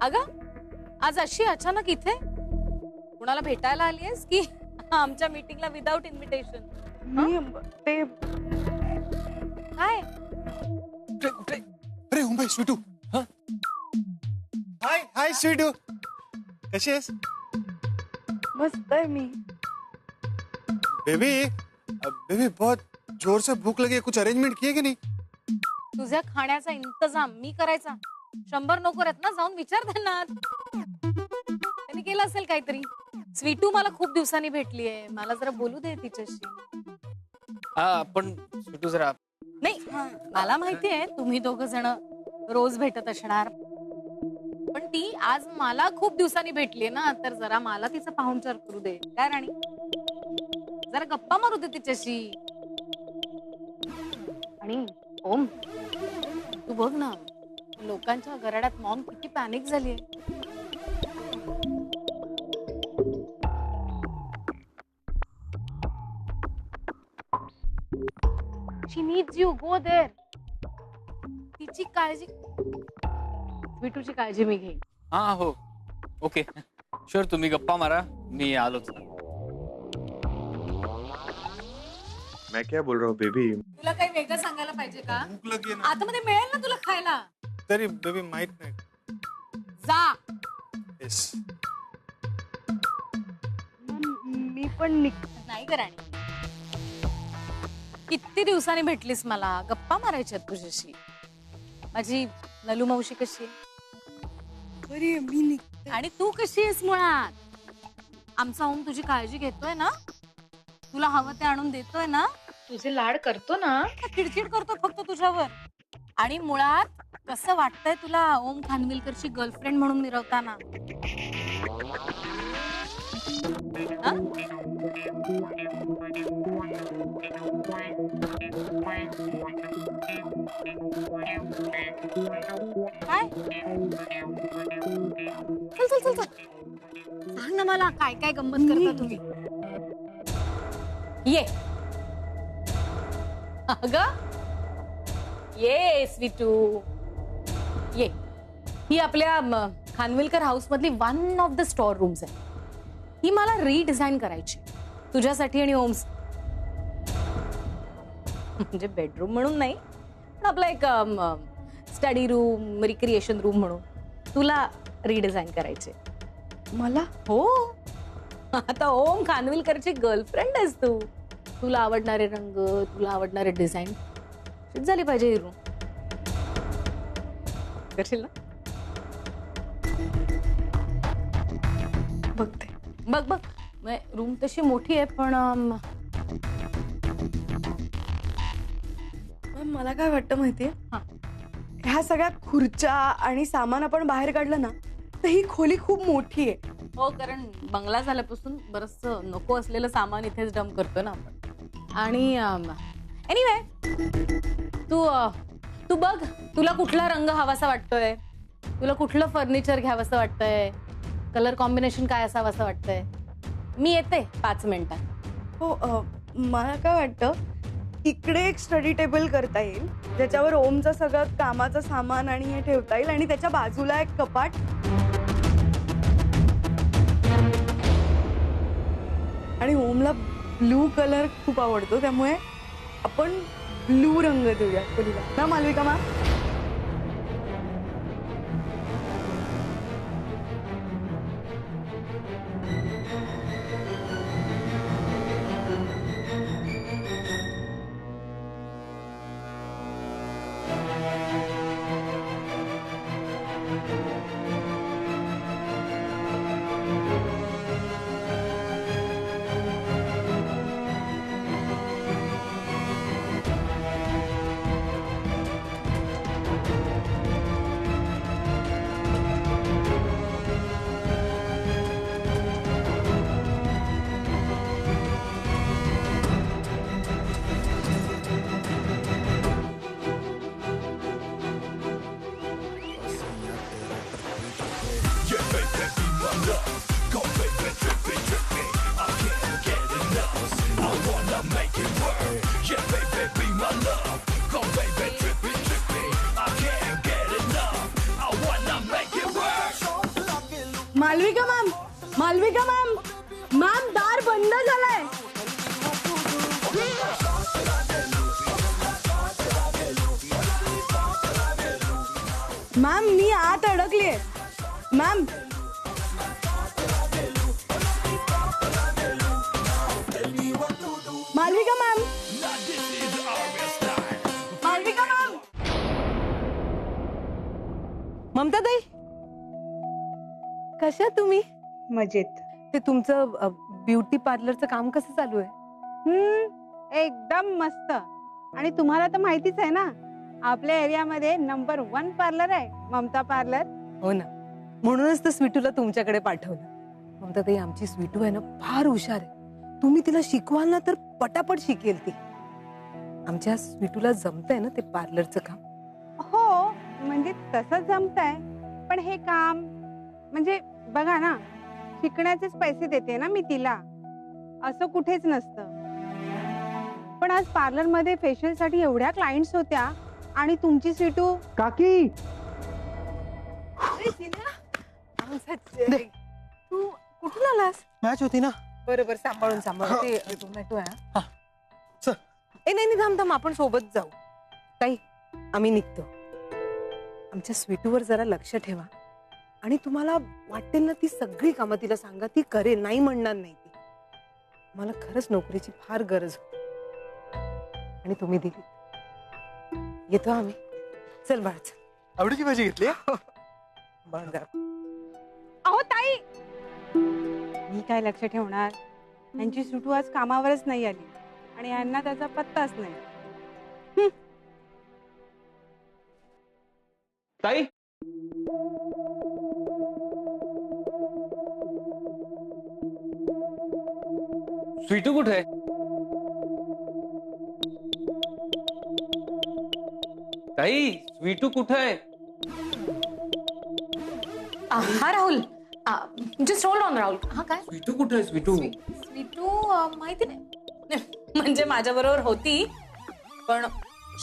अगं आज अशी अचानक इथे कुणाला भेटायला आलीयस की आमच्या मीटिंगला विदाउट इन्व्हिटेशन? ते काय अरे मुंबई स्वीटू. हाय हाय स्वीटू, कशी आहेस? मस्त आहे मी. बेबी बेबी बहुत जोर से भूख लगी है, कुछ अरेंजमेंट किए की नहीं? तुझ्या खाण्याचा इंतजाम मी करायचा? 100 नोकर आहेत ना, जाऊन विचार त्यांना. त्यांनी केलं असेल काहीतरी. स्वीटू मला खूप दिवसांनी भेटलीये, मला जरा बोलू दे तिच्याशी. पण स्वीटू जरा नाही, मला माहितीये तुम्ही दोघं जण रोज भेटत असणार, पण ती आज मला खूप दिवसांनी भेटलीये ना, तर जरा मला तिचा पाहुणचार करू दे. काय राणी, जरा गप्पा मारू दे तिच्याशी. आणि ओम, तू बघ ना, लोकांच्या घराड्यात मॉम किती पॅनिक झालीये. She needs you. Go there. तिची काळजी, विटूची काळजी मी घेईन. हा हो ओके शुअर. तुम्ही गप्पा मारा, मी आलोच. मैं क्या बोल रहा हूँ बेबी. तुला काही वेगळं सांगायला पाहिजे का? भूक लगी है ना. आतमध्ये मिळेल ना तुला खायला. तरी बेबी माहित नाही. जा. येस. मी पण नाही का राणी, किती दिवसांनी भेटलीस मला, गप्पा मारायच्यात तुझ्याशी. माझी नलू मावशी कशी आहे? बरी आहे मी निघते. आणि तू कशी आहेस? मुळात आमचा ओम तुझी काळजी घेतोय ना, तुला हवं ते आणून देतोय ना, तुझे लाड करतो ना, चिडचिड करतो फक्त तुझ्यावर. आणि मुळात कसं वाटतंय तुला ओम खानविलकरची गर्लफ्रेंड म्हणून मिरवताना? काय? चल चल चल चल, सांग ना मला, काय काय गंमत करता तुम्ही? ये अगं ये स्वीटू ये. ही आपल्या खानविलकर हाऊस मधली one of the store rooms आहे. ही मला रिडिझाईन करायची तुझ्यासाठी आणि ओम्स. म्हणजे बेडरूम म्हणून नाही, पण आपला एक स्टडी रूम, रिक्रिएशन रूम म्हणून तुला रिडिझाईन करायचे. मला हो, आता ओम खानविलकरची गर्लफ्रेंड आहेस तू. तुला आवडणारे रंग, तुला आवडणारे डिझाईन झाली पाहिजे ही रूम. करशील ना? बघते. बघ बघ, रूम तशी मोठी आहे, पण मला काय वाटतं माहितीये, हा. ह्या सगळ्या खुर्च्या आणि सामान आपण बाहेर काढलं ना, तर ही खोली खूप मोठी आहे. हो, कारण बंगला झाल्यापासून बरंच नको असलेलं सामान इथेच डंप करतोय ना आपण. आणि एनिवे, तू बघ, तुला कुठला रंग हवासा वाटतोय, तुला कुठलं फर्निचर घ्यावंसं वाटतंय, कलर कॉम्बिनेशन काय असावं वाटतंय. मी येते 5 मिनिटात. हो, मला काय वाटतं, इकडे एक स्टडी टेबल करता येईल, ज्याच्यावर ओमचं सगळं कामाचं सामान आणि हे ठेवता येईल, आणि त्याच्या बाजूला एक कपाट. आणि ओमला ब्लू कलर खूप आवडतो, त्यामुळे आपण ब्लू रंग देऊया खोलीला ना, मालविका मा? Malvika ma'am, Malvika ma'am, ma'am दार बंद झालाय. मॅम मी आत अडकलीये. Ma'am Malvika ma'am, Malvika ma'am. Mamta ताई, कशा तुम्ही? मजेत. ते तुमचं ब्युटी पार्लरचं काम कसं चालू आहे? एकदम मस्त. आणि तुम्हाला तर माहितीच आहे ना, आपल्या एरियामध्ये नंबर 1 पार्लर आहे ममता पार्लर. हो ना, म्हणूनच तर स्वीटूला तुमच्याकडे पाठवलं. ममता ताई, आमची स्वीटू आहे ना फार हुशार आहे. तुम्ही तिला शिकवाल ना तर पटापट शिकेल ती. आमच्या स्वीटूला जमतंय ना ते पार्लरचं काम? हो, म्हणजे तसं जमतंय, पण हे काम म्हणजे बघा ना, शिकण्याचेच पैसे देते ना मी तिला, असं कुठेच नसतं. पण आज पार्लर मध्ये फेशियल साठी एवढ्या क्लायंट्स होत्या आणि तुमची स्वीटू काकी तू कुठून आलास? मॅच होती ना. बरोबर, सांभाळून सांभाळून. ते टोमॅटो आहे. हा, चल. नाही थांब थांब, आपण सोबत जाऊ. ताई, आम्ही निघतो. आमच्या स्वीटूवर जरा लक्ष ठेवा आणि तुम्हाला वाटेल ना ती सगळी कामं तिला सांगा, ती करेल, नाही म्हणणार नाही ती. मला खरंच नोकरीची फार गरज होती आणि तुम्ही दिली. येतो आम्ही. चल बाळा, चल. आवडीची भाजी घेतली. बाळ जरा. अहो ताई, मी काय लक्ष ठेवणार, यांची स्वीटू आज कामावरच नाही आली आणि यांना त्याचा पत्ताच नाही. ताई, स्वीटू कुठे आहे? ताई, स्वीटू कुठे आहे? हा Rahul, just hold on Rahul. हा काय स्वीटू कुठे आहे? स्वीटू स्वीटू माहिती नाही. म्हणजे माझ्या बरोबर होती, पण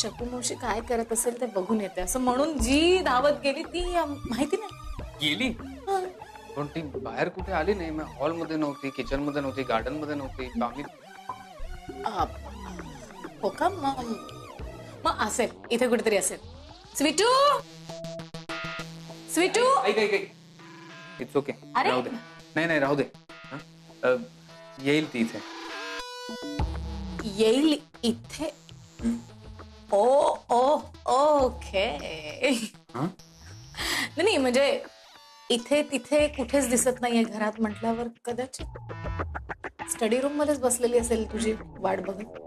शकू मावशी काय करत असेल ते बघून येते असं म्हणून जी धावत गेली ती माहिती नाही. गेली, पण ती बाहेर कुठे आली नाही. मी हॉल मध्ये नव्हती, किचन मध्ये नव्हती, गार्डन मध्ये नव्हती. हो का? मग असेल, इथे कुठेतरी असेल. स्वीटू, स्वीटू. इट्स ओके, अरे. राहू दे. नाही राहू दे. येईल ती इथे. येईल इथे? ओ ओ ओके. नाही म्हणजे इथे तिथे कुठेच दिसत नाहीये घरात म्हटल्यावर कदाचित स्टडी रूम मध्येच बसलेली असेल तुझी वाट बघत.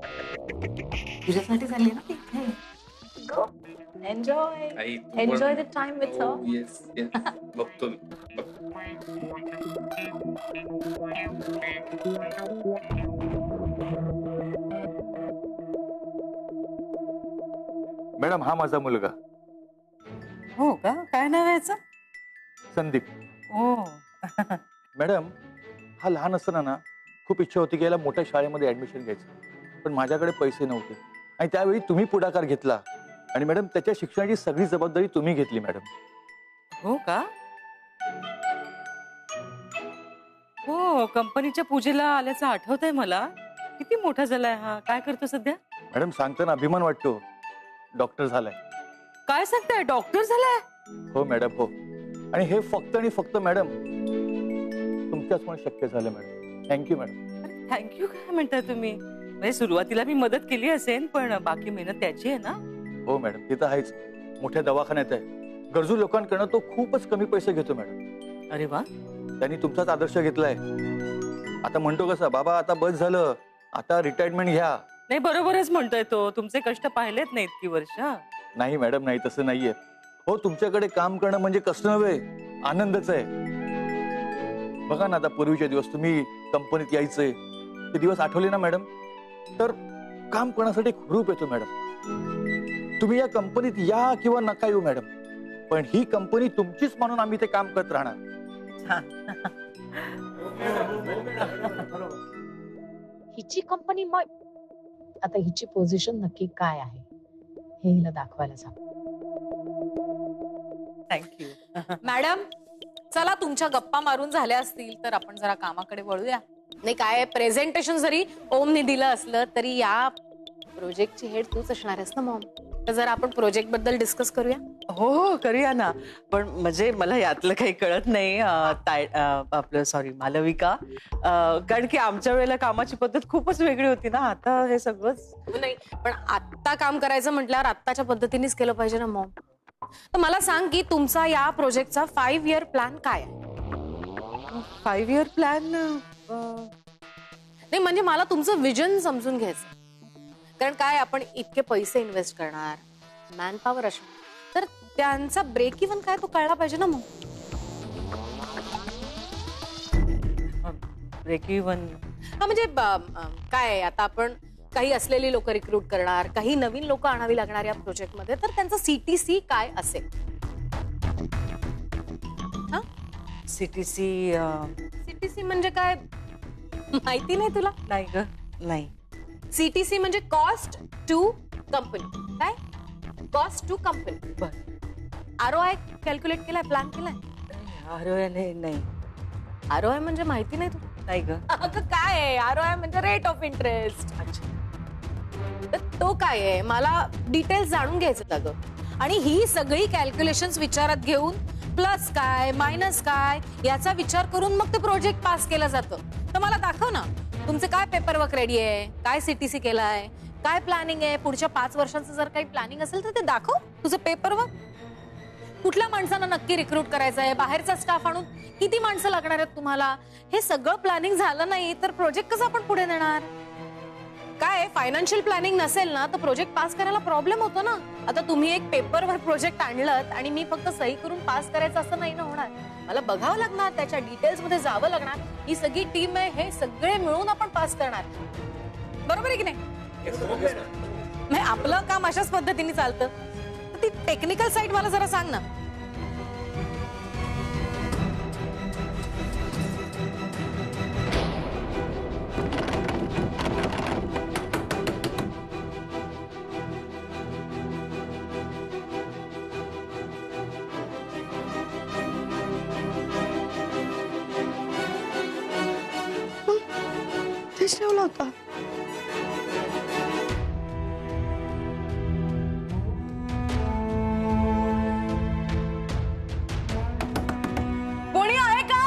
तुझ्यासाठी झाली ना ती इथे. गो enjoy the time with her. Yes बघतो मी. मॅडम, हा माझा मुलगा हो का? काय नाव आहे याचं? संदीप. हो. मॅडम, हा लहान असताना ना खूप इच्छा होती की याला मोठ्या शाळेमध्ये ऍडमिशन घ्यायचं, पण माझ्याकडे पैसे नव्हते आणि त्यावेळी तुम्ही पुढाकार घेतला आणि मॅडम त्याच्या शिक्षणाची सगळी जबाबदारी तुम्ही घेतली मॅडम. हो का? हो, कंपनीच्या पूजेला आल्याचं आठवतंय मला. किती मोठा झालाय हा. काय करतो सध्या? मॅडम, सांगताना अभिमान वाटतो. डॉक्टर झालाय. काय सांगताय? डॉक्टर झालाय? हो मॅडम, हो. आणि हे फक्त आणि फक्त मॅडम तुमच्याचमुळे शक्य झालं मॅडम. Thank you madam. थँक्यू काय म्हणताय तुम्ही? म्हणजे सुरुवातीला मी मदत केली असेल, पण बाकी मेहनत त्याची आहे ना. हो मॅडम, ते तर आहेच. मोठ्या दवाखान्यात आहे, गरजू लोकांकडनं तो खूपच कमी पैसे घेतो मॅडम. अरे वा. त्यांनी तुमचाच आदर्श घेतलाय. आता म्हणतो कसं, बाबा आता बस झालं, आता रिटायरमेंट घ्या. नाही, बरोबरच म्हणतोय तो. तुमचे कष्ट पाहिलेत नाही इतकी वर्ष. नाही मॅडम, नाही, तसं नाहीये. हो, तुमच्याकडे काम करणं म्हणजे कष्ट नव्हे, आनंदच आहे. बघा ना, आता पूर्वीचे दिवस तुम्ही कंपनीत यायचे ते दिवस आठवले ना मॅडम, तर काम करण्यासाठी हुरूप येतो मॅडम. तुम्ही या कंपनीत या किंवा नका येऊ मॅडम, पण ही कंपनी तुमचीच म्हणून आम्ही ते काम करत राहणार. हिची कंपनी, मग आता हिची पोझिशन नक्की काय आहे हे हिला दाखवायला सांग. थँक्यू. मॅडम, चला तुमच्या गप्पा मारून झाल्या असतील तर आपण जरा कामाकडे वळूया. नाही काय प्रेझेंटेशन जरी ओमने दिलं असलं तरी या प्रोजेक्टची हेड तूच असणार आहेस ना मॉम. तर जरा आपण प्रोजेक्ट बद्दल डिस्कस करूया. हो हो करूया ना. पण म्हणजे मला यातलं काही कळत नाही आपलं सॉरी मालविका, कारण की आमच्या वेळेला कामाची पद्धत खूपच वेगळी होती ना. आता हे सगळंच नाही पण आत्ता काम करायचं म्हटल्यावर आत्ताच्या पद्धतीनेच केलं पाहिजे ना मॉम. तर मला सांग की तुमचा या प्रोजेक्टचा 5 year प्लॅन काय आहे? 5 year प्लॅन. नाही म्हणजे मला तुमचं विजन समजून घ्यायचं. कारण काय आपण इतके पैसे इन्व्हेस्ट करणार, मॅन पॉवर असणार, तर त्यांचा ब्रेक इव्हन काय तो कळला पाहिजे ना मग. ब्रेक इव्हन हा म्हणजे काय आता आपण काही असलेली लोक रिक्रूट करणार, काही नवीन लोक आणावी लागणार या प्रोजेक्ट मध्ये, तर त्यांचा CTC काय असेल? CTC म्हणजे काय माहिती नाही तुला? नाही ग नाही. CTC म्हणजे कॉस्ट टू कंपनी. काय कॉस्ट टू कंपनी? बर. ROI कॅल्क्युलेट केलाय, प्लॅन केलाय? ROI नाही. ROI म्हणजे माहिती नाही तुला? नाही ग. अगं काय आहे ROI म्हणजे रेट ऑफ इंटरेस्ट. अच्छा. तर तो काय आहे मला डिटेल्स जाणून घ्यायचं अगं. आणि ही सगळी कॅल्क्युलेशन्स विचारात घेऊन प्लस काय मायनस काय याचा विचार करून मग ते प्रोजेक्ट पास केलं जातं. तर मला दाखव ना तुमचे काय पेपरवर्क रेडी आहे, काय CTC केलाय, काय प्लॅनिंग आहे, पुढच्या 5 वर्षांचं जर काही प्लॅनिंग असेल तर ते दाखव तुझं पेपरवर्क. कुठल्या माणसांना नक्की रिक्रूट करायचं आहे, बाहेरचा स्टाफ आणून किती माणसं लागणार आहेत तुम्हाला, हे सगळं प्लॅनिंग झालं नाही तर प्रोजेक्ट कसं आपण पुढे नेणार? काय फायनान्शियल प्लॅनिंग नसेल ना तर प्रोजेक्ट पास करायला प्रॉब्लेम होतो ना. आता तुम्ही एक पेपरवर प्रोजेक्ट आणलं आणि मी फक्त सही करून पास करायचं असं नाही ना होणार. मला बघावं लागणार, त्याच्या डिटेल्स मध्ये जावं लागणार. ही सगळी टीम आहे, हे सगळे मिळून आपण पास करणार. बरोबर आहे की नाही? आपलं काम अशाच पद्धतीने चालतं. ती टेक्निकल साईड मला जरा सांग ना. तेच ठेवला होता. कोणी आहे का?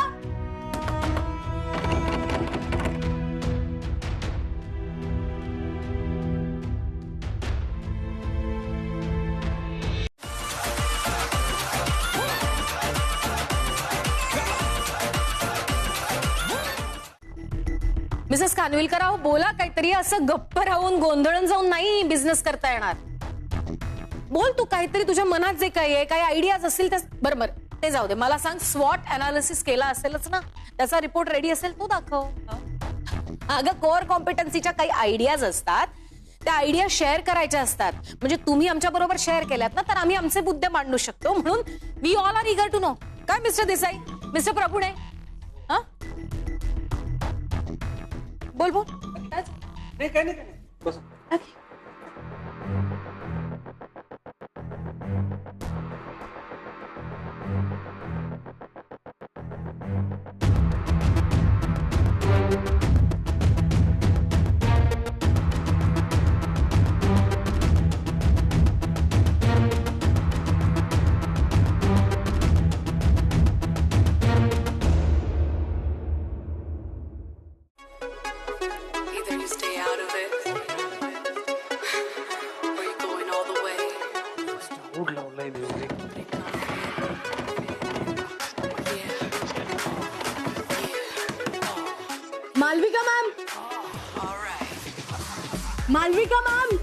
मिसेस कानविलकर अहो बोला काहीतरी. असं गप्प राहून गोंधळून जाऊन नाही बिझनेस करता येणार. बोल तू काहीतरी, तुझ्या मनात जे काही आहे, काही आयडियाज असतील त्या. बरोबर ते जाऊ दे, मला सांग स्वॉट अनालिसिस केला असेलच ना, त्याचा रिपोर्ट रेडी असेल तो दाखव. अगं कोर कॉम्पिटन्सीच्या काही आयडियाज असतात, त्या आयडिया शेअर करायच्या असतात. म्हणजे तुम्ही आमच्या बरोबर शेअर केल्यात ना तर आम्ही आमचे मुद्दे मांडू शकतो. म्हणून we all are eager to know. काय मिस्टर देसाई, मिस्टर प्रभुणे, हा बोल बोल. नाही काय नाही बस. Either you stay out of it, or you're going all the way. Mood लावलाय music. Malvika ma'am, All right. Malvika ma'am.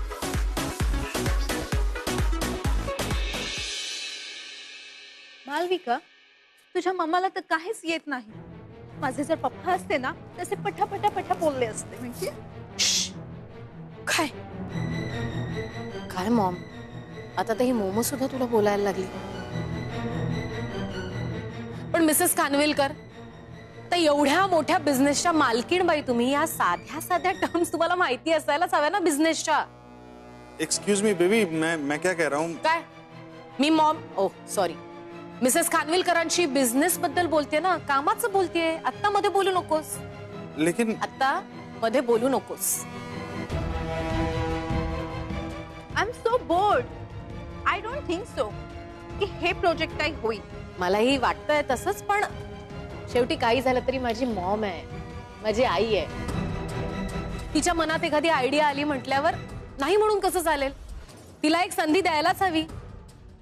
Malvika, तुझ्या मम्माला तर काहीच येत नाही. माझे जर पप्पा असते ना तसे पटापटा बोलले असते. म्हणजे काय काय मॉम, आता तर ही मोमो सुद्धा तुला बोलायला लागली. पण मिसेस कानविलकर, तर एवढ्या मोठ्या बिझनेसच्या मालकीण बाई तुम्ही, या साध्या साध्या टर्म्स तुम्हाला माहिती असायलाच हव्या ना बिझनेसच्या. एक्सक्यूज मी बेबी, मैं क्या कह रहा हूँ. काय मी मॉम, ओ सॉरी, मिसेस खानविलकरांशी बिझनेस बद्दल बोलते ना, कामाचं बोलतेय. आत्ता मध्ये बोलू नकोस. लेकिन आत्ता मध्ये बोलू नकोस. I am so board. I don't think so की हे प्रोजेक्ट काही होईल. मलाही वाटतंय तसंच, पण शेवटी काही झालं तरी माझी मॉम आहे, माझी आई आहे. तिच्या मनात एखादी आयडिया आली म्हटल्यावर नाही म्हणून कसं चालेल? तिला एक संधी द्यायलाच हवी,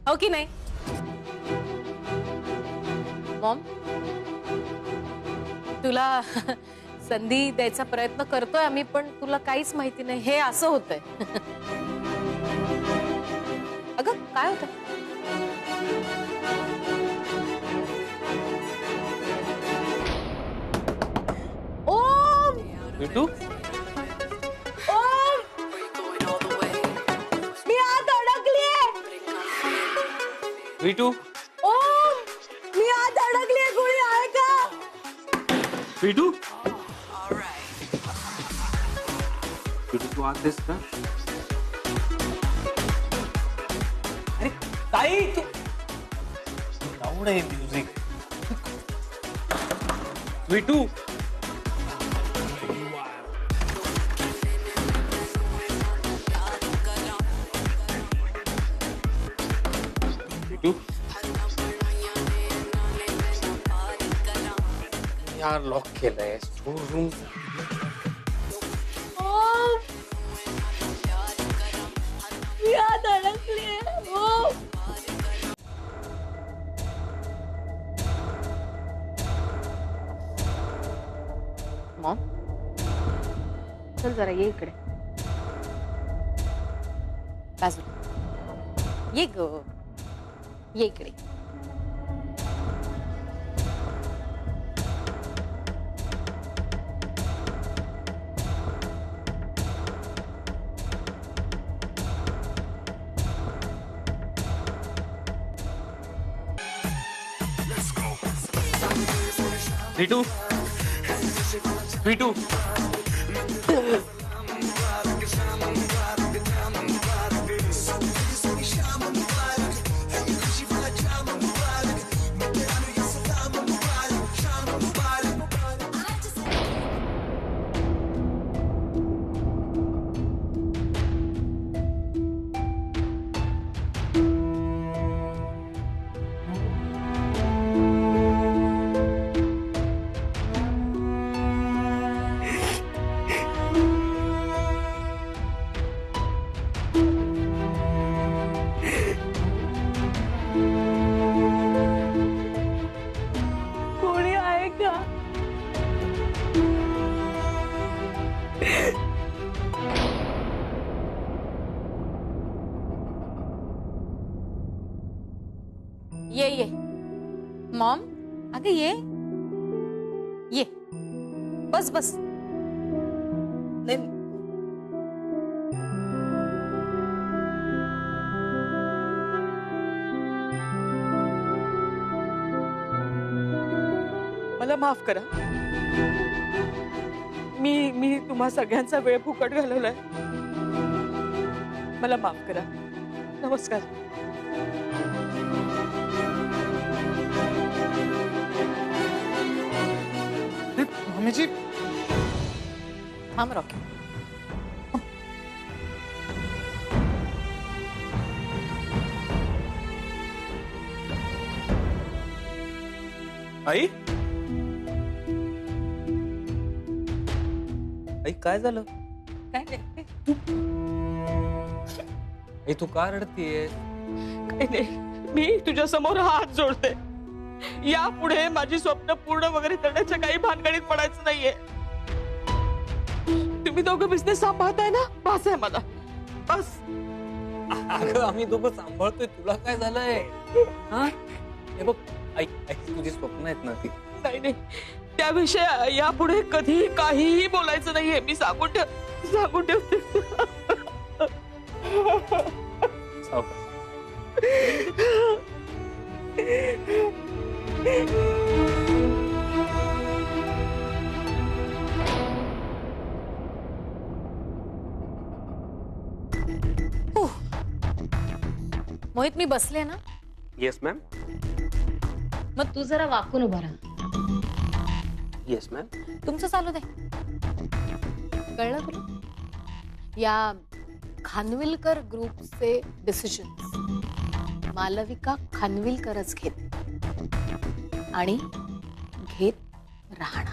हो की नाही? मॉम, तुला संधी द्यायचा प्रयत्न करतोय आम्ही, पण तुला काहीच माहिती नाही हे असं होतंय. अगं काय होतं? ओम, बिटू ओम, Going all the way. मी आत अडकलीये. बिटू ओम, मी आत अडकलीये. कोणी आहे का? बिटू All right. बिटू तू आत दिस का? अरे ताई तू लाऊड आहे म्युझिक. बिटू बिटू यार लॉक केलंय स्टोर रूम. ओम, मी आत अडकलीये. ओम, मॉम, चल जरा ये इकडे. बाजूला ये ग, ये इकडे. बिटू बिटू कोणी आहे का? ये मॉम, अगं ये बस. नाही मला माफ करा. मी तुम्हा सगळ्यांचा वेळ फुकट घालवलाय. मला माफ करा. नमस्कार. मम्मीजी थांब रॉकी. आई आई काय झालं? काय नाही, आई तू का रडतीये? काही नाही. मी तुझ्या समोर हात जोडते. यापुढे माझी स्वप्न पूर्ण वगैरे करण्याच्या काही भानगडीत पडायचं नाहीये. तुम्ही दोघं बिझनेस सांभाळताय ना, बस आहे मला, बस. अगं आम्ही दोघं सांभाळतोय, तुला काय झालंय? हा हे बघ आई, तुझी स्वप्न आहेत ना ती. नाही नाही, त्याविषयी यापुढे कधी काहीही बोलायचं नाहीये. मी सांगून ठेवते. सावकाश. मोहित, मी बसले ना. Yes ma'am. मग तू जरा वाकून उभा राहा. Yes ma'am. तुमचं चालू दे. कळलं तुला? या खानविलकर ग्रुपचे डिसिजन मालविका खानविलकरच घेते आणि घेत राहणार.